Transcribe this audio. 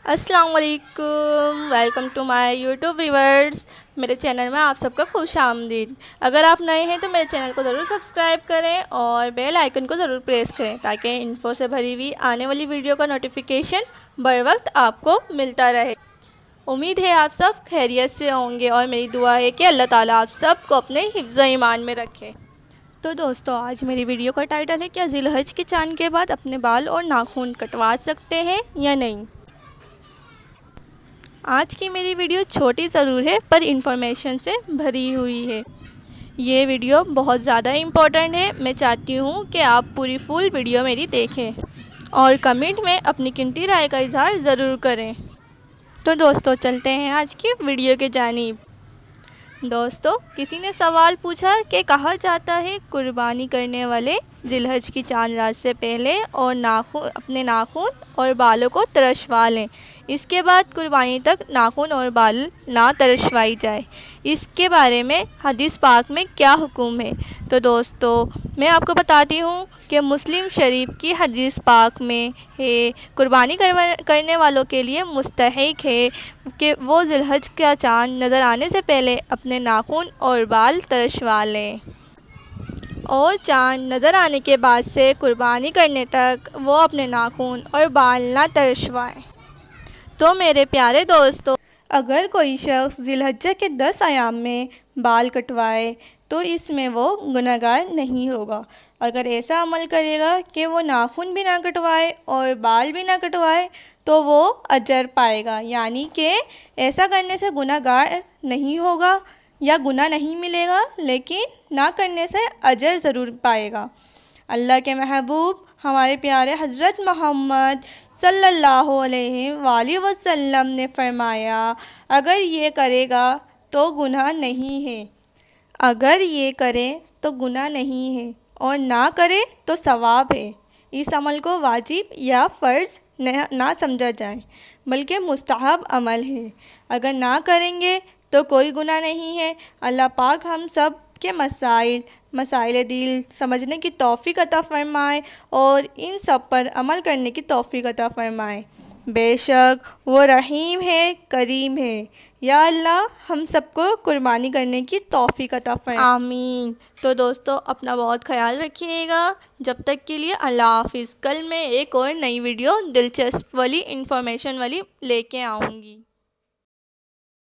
अस्सलाम वालेकुम, welcome to my YouTube viewers. मेरे चैनल में आप सबका खुश आमदीद। अगर आप नए हैं तो मेरे चैनल को ज़रूर सब्सक्राइब करें और बेल आइकन को ज़रूर प्रेस करें ताकि इन्फो से भरी हुई आने वाली वीडियो का नोटिफिकेशन बर वक्त आपको मिलता रहे। उम्मीद है आप सब खैरियत से होंगे और मेरी दुआ है कि अल्लाह ताला आप सबको अपने हिफ्ज़ ईमान में रखे। तो दोस्तों, आज मेरी वीडियो का टाइटल है, क्या ज़िलहज के चांद के बाद अपने बाल और नाखून कटवा सकते हैं या नहीं। आज की मेरी वीडियो छोटी ज़रूर है पर इंफॉर्मेशन से भरी हुई है। ये वीडियो बहुत ज़्यादा इम्पोर्टेंट है। मैं चाहती हूँ कि आप पूरी फुल वीडियो मेरी देखें और कमेंट में अपनी कीमती राय का इज़हार ज़रूर करें। तो दोस्तों, चलते हैं आज की वीडियो के जानिब। दोस्तों, किसी ने सवाल पूछा कि कहा जाता है कुर्बानी करने वाले ज़िलहज की चांद रात से पहले और अपने नाखून और बालों को तरशवा लें, इसके बाद कुर्बानी तक नाखून और बाल ना तरशवाई जाए। इसके बारे में हदीस पाक में क्या हुक्म है? तो दोस्तों, मैं आपको बताती हूँ कि मुस्लिम शरीफ की हदीस पाक में है, कुर्बानी करने वालों के लिए मुस्तहक है कि वो ज़िलहज का चाँद नज़र आने से पहले अपने नाखून और बाल तरशवा लें और चाँद नज़र आने के बाद से कुर्बानी करने तक वो अपने नाखून और बाल ना तरशवाएं। तो मेरे प्यारे दोस्तों, अगर कोई शख्स ज़िलहज्जा के 10 अयाम में बाल कटवाए तो इसमें वो गुनहगार नहीं होगा। अगर ऐसा अमल करेगा कि वो नाखून भी ना कटवाए और बाल भी ना कटवाए तो वो अजर पाएगा, यानी कि ऐसा करने से गुनहगार नहीं होगा या गुनाह नहीं मिलेगा, लेकिन ना करने से अजर ज़रूर पाएगा। अल्लाह के महबूब हमारे प्यारे हज़रत मोहम्मद सल्लल्लाहु अलैहि वसल्लम ने फरमाया, अगर ये करेगा तो गुनाह नहीं है, अगर ये करे तो गुनाह नहीं है और ना करे तो सवाब है। इस अमल को वाजिब या फ़र्ज़ ना समझा जाए बल्कि मुस्तहब अमल है। अगर ना करेंगे तो कोई गुनाह नहीं है। अल्लाह पाक हम सब के मसाइल दिल समझने की तौफ़ीक़ अता फ़रमाए और इन सब पर अमल करने की तौफ़ीक़ अता फ़रमाए। बेशक वो रहीम है, करीम है। या अल्लाह हम सबको कुर्बानी करने की तौफ़ीक़ अता फ़रमाए, आमीन। तो दोस्तों, अपना बहुत ख्याल रखिएगा। जब तक के लिए अल्लाह हाफ़िज़। कल मैं एक और नई वीडियो दिलचस्प वाली इंफॉर्मेशन वाली लेके आऊँगी।